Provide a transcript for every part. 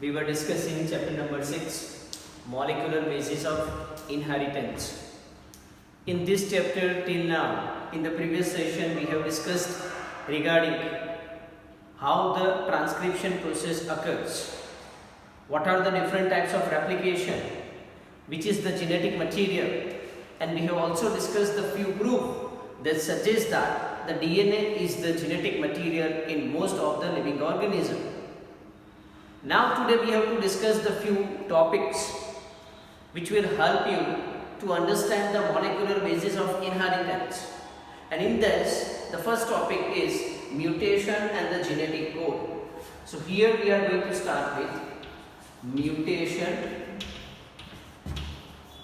we were discussing chapter number 6, molecular basis of inheritance. In this chapter till now, in the previous session we have discussed regarding how the transcription process occurs, what are the different types of replication, which is the genetic material, and we have also discussed the few proof that suggest that the DNA is the genetic material in most of the living organism. Now today we have to discuss the few topics which will help you to understand the molecular basis of inheritance. And in this, the first topic is mutation and the genetic code. So here we are going to start with mutation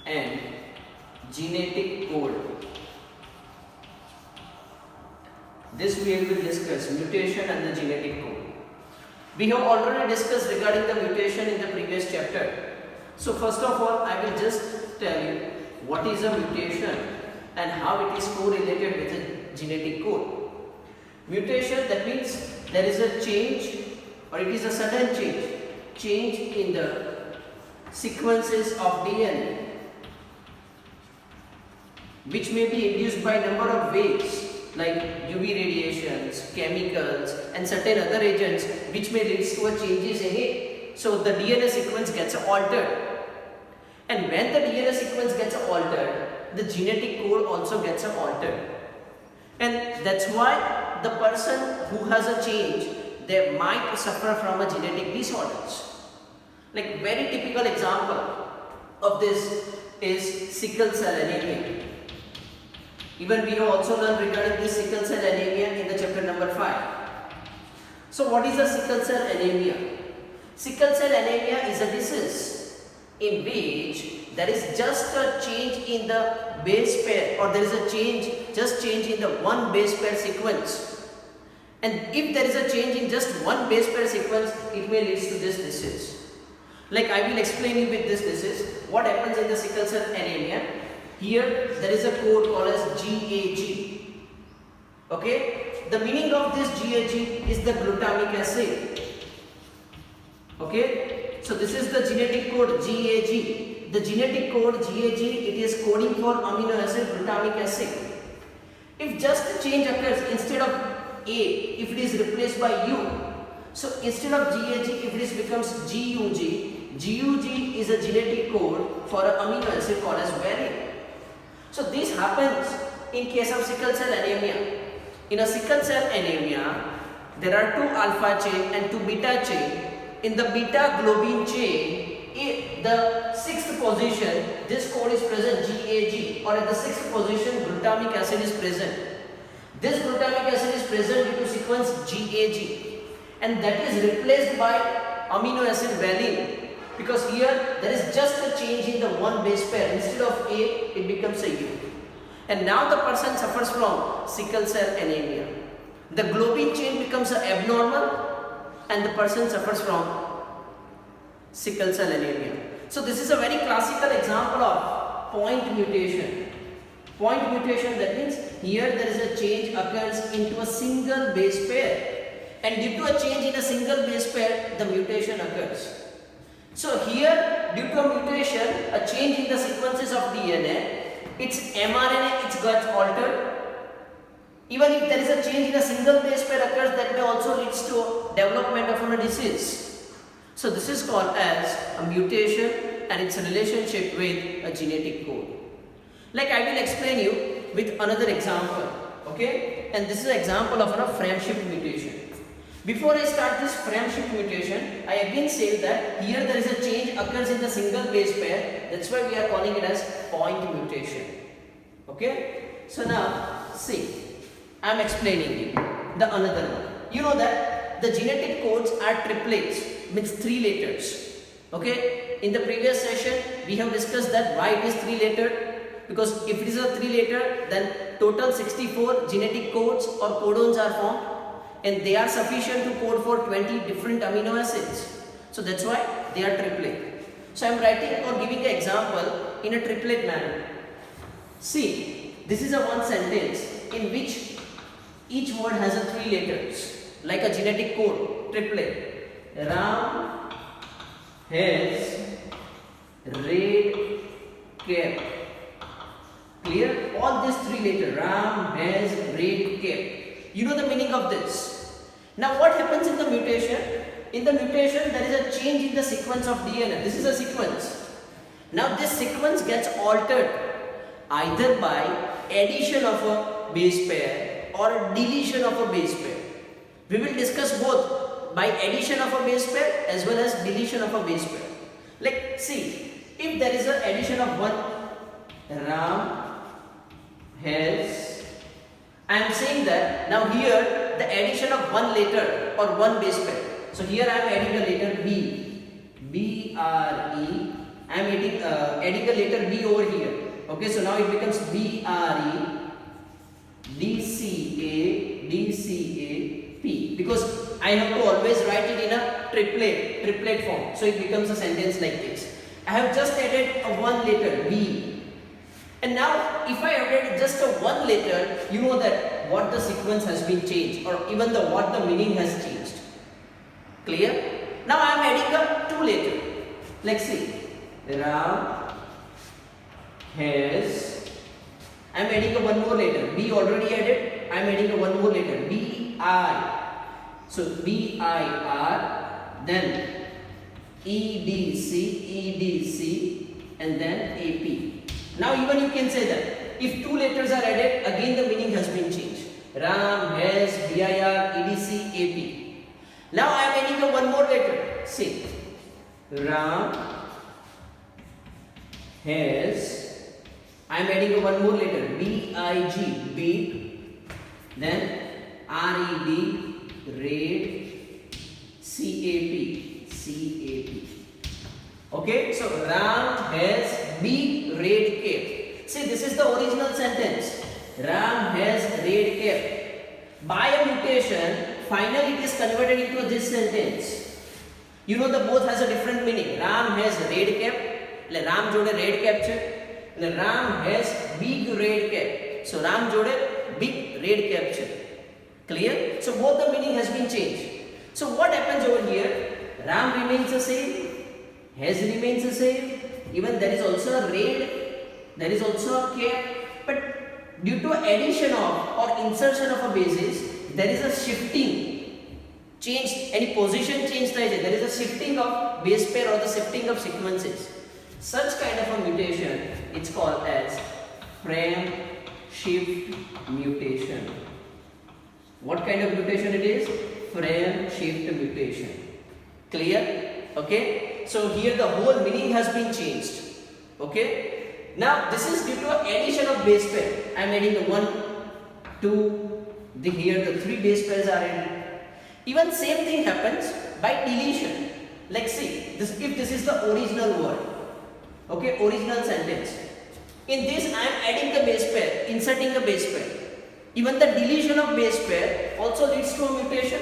and genetic code. This we will discuss, mutation and the genetic code. We have already discussed regarding the mutation in the previous chapter. So first of all, I will just tell you what is a mutation and how it is correlated with the genetic code. Mutation, that means there is a change or it is a sudden change in the sequences of DNA, which may be induced by number of ways like UV radiations, chemicals and certain other agents which may lead to a changes in it. So the DNA sequence gets altered, and when the DNA sequence gets altered, the genetic code also gets altered, and that's why the person who has a change, they might suffer from a genetic disorders. Like very typical example of this is sickle cell anemia. Even we have also learned regarding this sickle cell anemia in the chapter number 5. So what is a sickle cell anemia? Sickle cell anemia is a disease in which there is just a change in the base pair, or there is a change in the one base pair sequence. And if there is a change in just one base pair sequence, it may lead to this disease. Like I will explain you with this disease what happens in the sickle cell anemia. Here there is a code called as GAG. Okay, the meaning of this GAG is the glutamic acid. Okay, so this is the genetic code GAG. The genetic code GAG, it is coding for amino acid glutamic acid. If just a change occurs, instead of A, if it is replaced by U, so instead of GAG, if it becomes GUG, GUG is a genetic code for an amino acid called as valine. So this happens in case of sickle cell anemia. In a sickle cell anemia, there are two alpha chain and two beta chain. In the beta globin chain, in the sixth position, this code is present GAG, or at the sixth position, glutamic acid is present. This glutamic acid is present due to sequence GAG, and that is replaced by amino acid valine. Because here there is just a change in the one base pair. Instead of A, it becomes a U. And now the person suffers from sickle cell anemia. The globin chain becomes abnormal and the person suffers from sickle cell anemia. So this is a very classical example of point mutation. Point mutation, that means here there is a change occurs into a single base pair. And due to a change in a single base pair, the mutation occurs. So here, due to a mutation, a change in the sequences of DNA, its mRNA, it gets altered. Even if there is a change in a single base pair occurs, that may also lead to development of a disease. So this is called as a mutation and its relationship with a genetic code. Like I will explain you with another example, okay? And this is an example of a friendship mutation. Before I start this friendship mutation, I again say that here there is a change occurs in the single base pair. That's why we are calling it as point mutation. Okay? So now, see, I am explaining you the another one. You know that the genetic codes are triplets, means 3 letters. Okay? In the previous session, we have discussed that why it is 3 letter. Because if it is a 3 letter, then total 64 genetic codes or codons are formed. And they are sufficient to code for 20 different amino acids. So that's why they are triplet. So I am writing or giving an example in a triplet manner. See, this is a one sentence in which each word has a 3 letters, like a genetic code, triplet. Ram, has red cap. Clear? All these three letters. Ram has red cap. You know the meaning of this. Now what happens in the mutation? In the mutation there is a change in the sequence of DNA. This is a sequence. Now this sequence gets altered either by addition of a base pair or deletion of a base pair. We will discuss both, by addition of a base pair as well as deletion of a base pair. Like see, if there is an addition of one, Ram has, I am saying that now here the addition of one letter or one base pair. So here I am adding a letter B, B-R-E. I am adding a letter B over here. Okay, so now it becomes B-R-E, D-C-A-P. Because I have to always write it in a triplet form. So it becomes a sentence like this. I have just added a one letter B. And now if I added just a one letter, you know that what the sequence has been changed, or even the what the meaning has changed. Clear? Now I am adding a two letter. Like see, Ram has, I am adding a one more letter. B already added, I am adding a one more letter. B-I. So B-I-R, then E-D-C, and then A-P. Now even you can say that if two letters are added, again the meaning has been changed. Ram has B-I-R, E-D-C, A-P. Now I am adding a one more letter. See, Ram has, I am adding a one more letter. B-I-G, big, then R-E-D, red, C-A-P, C-A-P. Okay, so Ram has big red cap. See, this is the original sentence. Ram has red cap. By a mutation, finally it is converted into this sentence. You know the both has a different meaning. Ram has red cap. એટલે રામ જોડે red cap છે. અને Ram has big red cap. So Ram જોડે big red cap છે. Clear? So both the meaning has been changed. So what happens over here? Ram remains the same. Has remains the same. Even there is also a red. There is also a cap. But due to addition of or insertion of a basis, there is a shifting. Change, any position change થાય છે. There is a shifting of base pair or the shifting of sequences. Such kind of a mutation, it's called as frame shift mutation. What kind of mutation it is? Frame shift mutation. Clear? Okay. So here the whole meaning has been changed. Okay. Now this is due to addition of base pair. I am adding the 1, 2. Here the 3 base pairs are added. Even same thing happens by deletion. Like see, this, if this is the original word, okay, original sentence. In this I am adding the base pair, inserting the base pair. Even the deletion of base pair also leads to a mutation.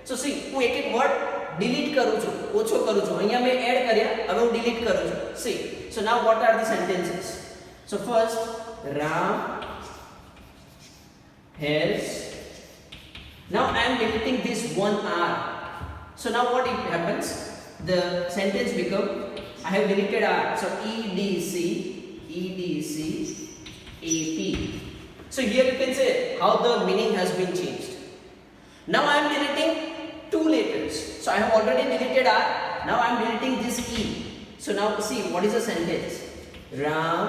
So see, હું એક word delete કરું છું, ઓછો કરું છું. અહીંયા મેં add કર્યા, હવે હું delete કરું છું. See, so now what are the sentences? So first, Ram has. Now I am deleting this one R. So now what it happens? The sentence become, I have deleted R. So E-D-C, E-D-C, A-P. So here you can say how the meaning has been changed. Now I am deleting 2 letters. So I have already deleted R. Now I am deleting this E. So now see what is the sentence? Ram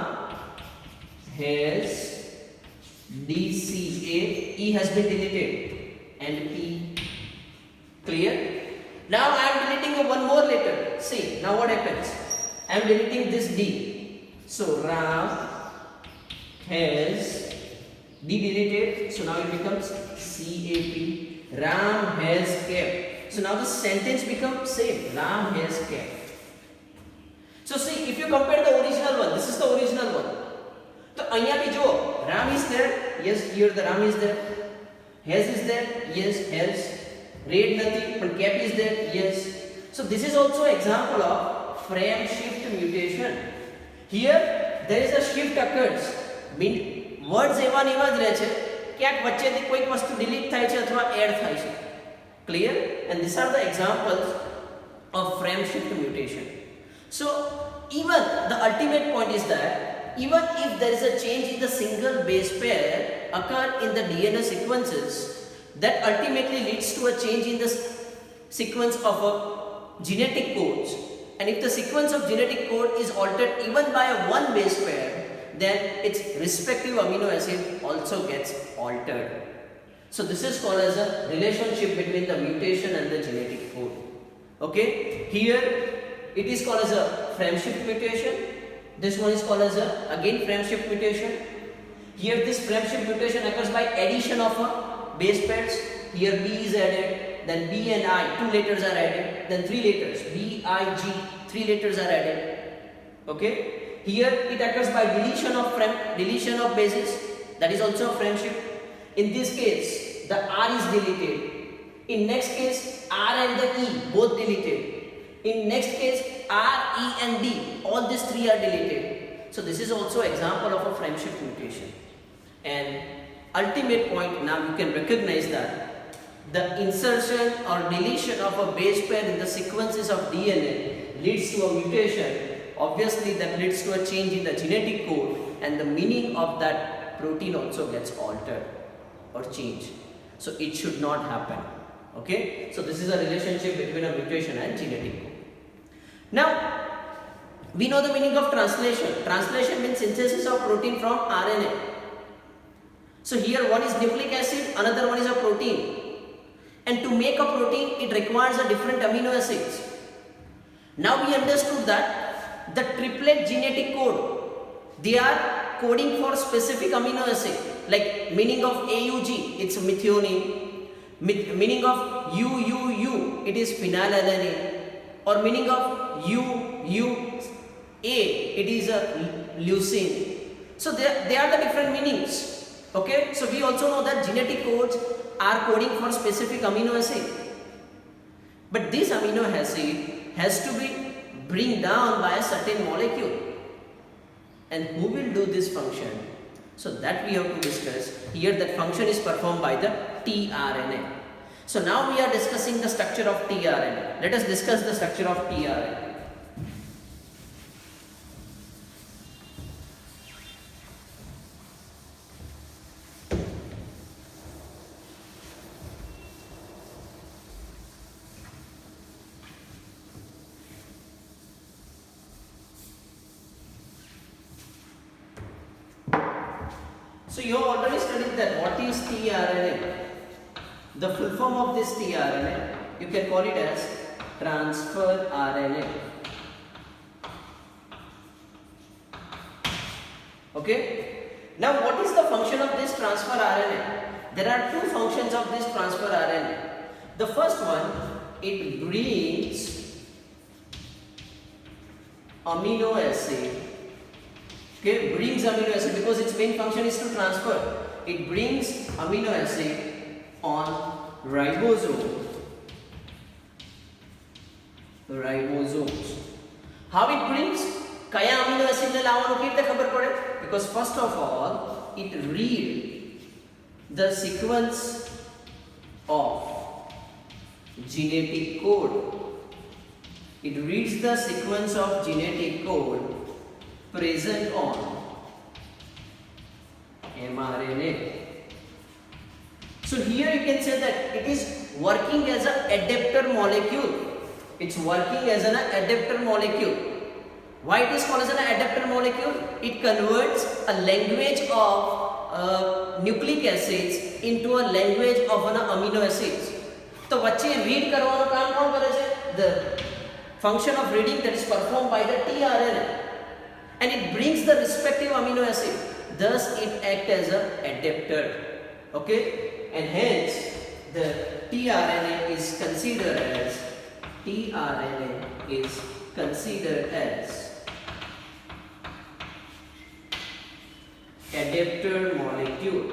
has D-C-A, E has been deleted, and P. Clear? Now I am deleting one more letter. See, now what happens? I am deleting this D. So Ram has D deleted. So now it becomes C-A-P. Ram has cap. So now the sentence becomes same. Ram has cap. So see, if you compare the original one, this is the original one. So અહીંયા બી જો Ram is there. Yes, here the Ram is there. Has is there? Yes, has. Red nothing, but cap is there? Yes. So this is also example of frame shift mutation. Here there is a shift occurs. Mean words એવા ને એવા જ રહે છે, ક્યાંક વચ્ચેથી કોઈક વસ્તુ delete થાય છે અથવા add થાય છે. Clear? And these are the examples of frame shift mutation. So even the ultimate point is that even if there is a change in the single base pair occur in the DNA sequences, that ultimately leads to a change in the sequence of a genetic codes. And if the sequence of genetic code is altered even by a one base pair, then its respective amino acid also gets altered. So this is called as a relationship between the mutation and the genetic code. Okay, here it is called as a frame shift mutation. This one is called as a again frame shift mutation. Here this frame shift mutation occurs by addition of a base pairs. Here B is added, then B and I, 2 letters are added, then 3 letters, B, I, G, 3 letters are added. Okay, here it occurs by deletion of bases, that is also a frame shift. In this case, the R is deleted. In next case, R and the E both deleted. In next case, R, E and D, all these 3 are deleted. So this is also example of a frame shift mutation. And ultimate point, now you can recognize that the insertion or deletion of a base pair in the sequences of DNA leads to a mutation. Obviously that leads to a change in the genetic code, and the meaning of that protein also gets altered or changed. So it should not happen. Okay, so this is a relationship between a mutation and genetic code. Now we know the meaning of translation. Translation means synthesis of protein from RNA. So here one is nucleic acid, another one is a protein. And to make a protein, it requires a different amino acids. Now we understood that the triplet genetic code, they are coding for specific amino acid. Like meaning of AUG, it's methionine. Meaning of UUU, it is phenylalanine. Or meaning of UUA, it is a leucine. So they are the different meanings. Okay, so we also know that genetic codes are coding for specific amino acid. But this amino acid has to be bring down by a certain molecule. And who will do this function? So that we have to discuss. Here that function is performed by the tRNA. So now we are discussing the structure of tRNA. Let us discuss the structure of tRNA. So you have already studied that what is tRNA. The full form of this tRNA, you can call it as transfer RNA. Okay. Now what is the function of this transfer RNA? There are 2 functions of this transfer RNA. The first one, it brings amino acid. Okay, brings amino acid because its main function is to transfer. It brings amino acid on ribosomes. How it brings? Kaya amino acid ne lawanu kite khabar pade? Because first of all, it reads the sequence of genetic code. It reads the sequence of genetic code present on mRNA. So here you can say that it is working as an adapter molecule. It's working as an adapter molecule. Why it is called as an adapter molecule? It converts a language of nucleic acids into a language of an amino acids. So vacche read karvanu kaam kaun kare chhe? The function of reading that is performed by the tRNA. And it brings the respective amino acid. Thus it acts as an adapter. Okay? And hence the tRNA is considered as adapter molecule.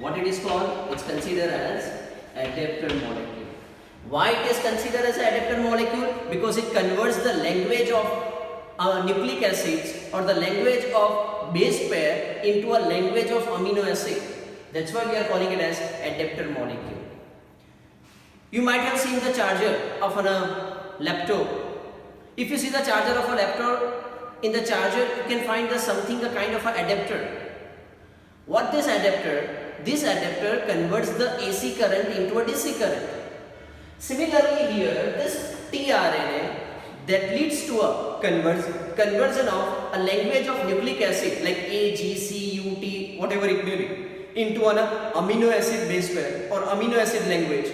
What it is called? It's considered as adapter molecule. Why it is considered as an adapter molecule? Because it converts the language of nucleic acids or the language of base pair into a language of amino acid. That's why we are calling it as adapter molecule. You might have seen the charger of a laptop. If you see the charger of a laptop, in the charger you can find the something, a kind of an adapter. What this adapter? This adapter converts the AC current into a DC current. Similarly here, this tRNA that leads to a conversion of a language of nucleic acid like A, G, C, U, T, whatever it may be, into an amino acid base pair or amino acid language.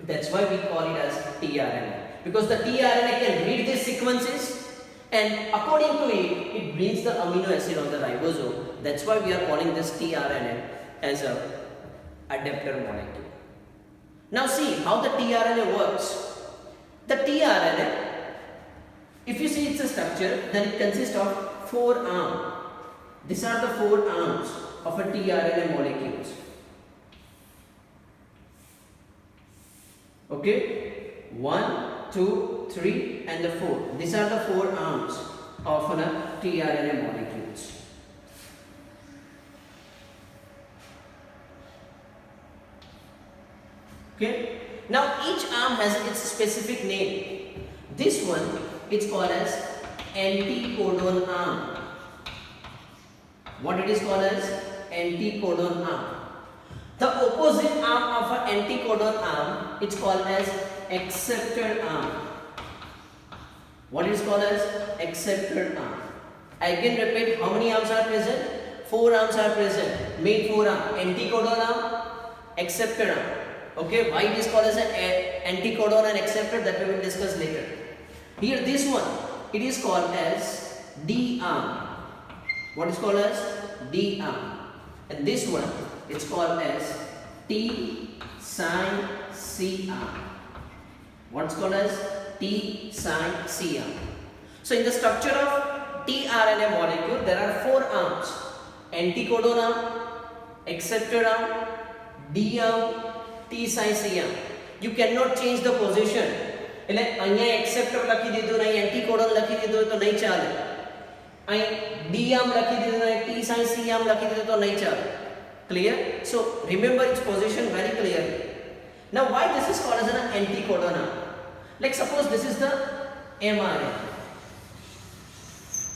That's why we call it as tRNA. Because the tRNA can read these sequences and according to it, it brings the amino acid on the ribosome. That's why we are calling this tRNA as a adapter molecule. Now see how the tRNA works. The tRNA, if you see its a structure, then it consists of 4 arms. These are the 4 arms of a tRNA molecules. Okay, 1, 2, 3 and the 4. These are the 4 arms of a tRNA molecules. Okay. Now each arm has its specific name. This one is called as anticodon arm. What it is called as? Anticodon arm. The opposite arm of an anticodon arm is called as acceptor arm. What is called as acceptor arm? I again repeat, how many arms are present? 4 arms are present. Main 4 arms: anticodon arm, acceptor arm. Okay, why it is called as an anticodon and acceptor, that we will discuss later. Here this one, it is called as D arm. What is called as? D arm. And this one, it's called as T sin C arm. What's called as? T sin C arm. So in the structure of tRNA molecule, there are 4 arms: anticodon arm, acceptor arm, D arm, T sin C arm. You cannot change the position. એટલે અહીંયા acceptor લખી દીધું નહીં, anticodon લખી દીધું તો નહીં ચાલે. અહીં D arm લખી દીધું નહીં, T sin C arm લખી દીધું તો નહીં ચાલે. Clear? So remember its position very clearly. Now why this is called as an anticodon arm? Like suppose this is the mRNA.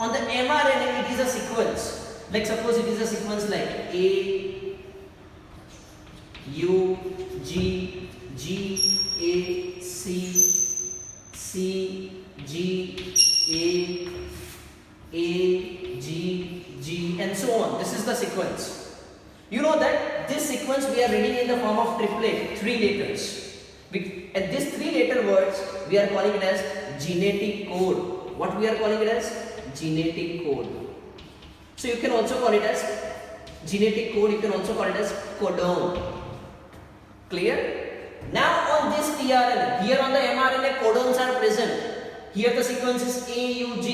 On the mRNA it is a sequence. Like suppose it is a sequence like A, U, G, G, A, C, C, G, A, G, G and so on. This is the sequence. You know that this sequence we are reading in the form of triplet, 3 letters. And these 3 letter words we are calling it as genetic code. What we are calling it as? Genetic code. So you can also call it as genetic code, you can also call it as codon. Clear? Now on this tRNA, here on the mRNA codons are present. Here the sequence is AUG.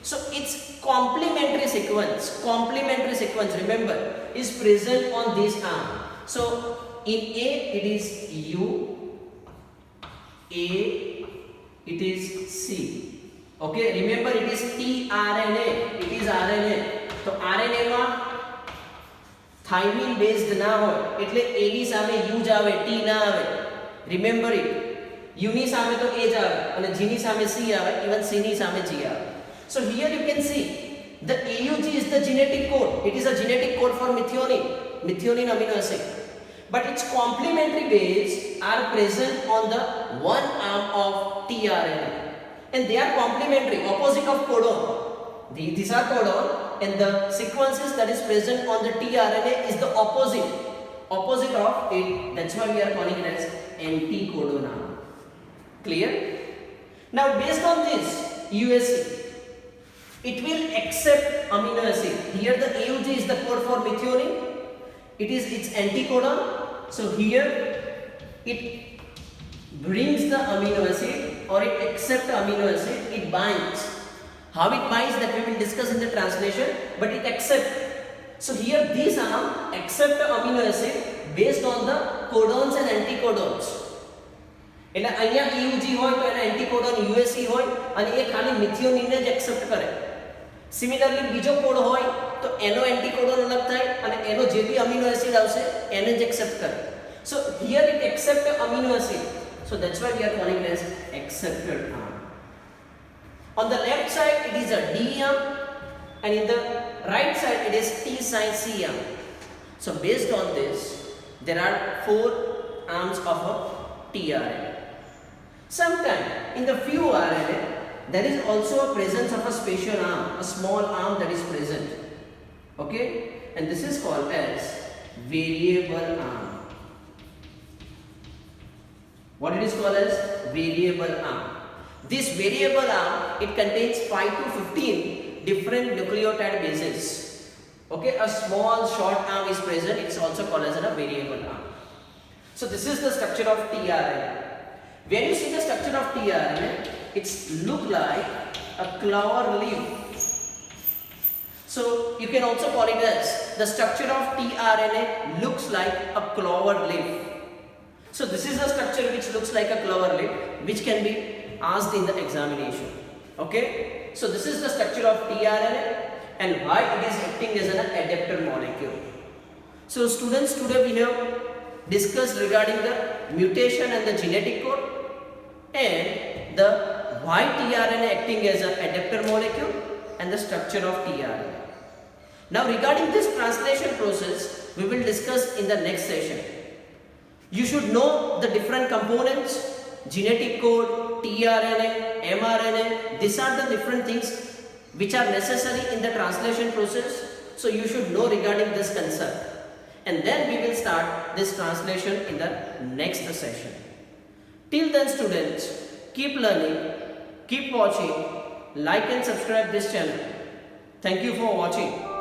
So its complementary sequence, remember, is present on this arm. So in A it is U, A it is C. Okay, remember it is tRNA, it is RNA. So RNA માં thiamine based ના હોય એટલે A ની સામે U જ આવે, T ના આવે. Remember it. U ની સામે તો A જ આવે અને G ની સામે C આવે, even C ની સામે G આવે. So here you can see the AUG is the genetic code. It is a genetic code for methionine amino acid. But its complementary base are present on the one arm of tRNA. And they are complementary, opposite of codon. These are codon and the sequences that is present on the tRNA is the opposite of it. That's why we are calling it as anticodon arm. Clear? Now based on this UAC, it will accept amino acid. Here the AUG is the code for methionine. It is its anticodon. So here it brings the amino acid or it accepts the amino acid. It binds. How it binds that we will discuss in the translation. But it accepts. So here these arm accept the amino acid based on the codons and anticodons. એટલે અહીંયા AUG હોય તો એના એન્ટીકોડન UAC હોય અને એ ખાલી મિથિયોનિનને જ accept કરે. સિમિલરલી બીજો કોડ હોય તો એનો એન્ટીકોડન અલગ થાય અને એનો જે બી અમીનો એસિડ આવશે એને જ એક્સેપ્ટ કરે. So here it accepts amino acid. So that's why we are calling it as acceptor arm. On the left side it is a D arm, and in the right side it is T side C arm. So based on this, there are 4 arms of a tRNA. Sometimes in the few RNA there is also a presence of a special arm, a small arm that is present. Okay, and this is called as variable arm. What it is called as variable arm. This variable arm, it contains 5 to 15 different nucleotide bases. Okay, a small short arm is present. It's also called as a variable arm. So this is the structure of tRNA. When you see the structure of tRNA, it's look like a clover leaf. So you can also call it as the structure of tRNA looks like a clover leaf. So this is a structure which looks like a clover leaf, which can be asked in the examination. Okay, so this is the structure of tRNA and why it is acting as an adapter molecule. So students, today we have discussed regarding the mutation and the genetic code and the why tRNA acting as an adapter molecule and the structure of tRNA. Now regarding this translation process, we will discuss in the next session. You should know the different components, genetic code, tRNA, mRNA. These are the different things which are necessary in the translation process. So you should know regarding this concept. And then we will start this translation in the next session. Till then students, keep learning, keep watching, like and subscribe this channel. Thank you for watching.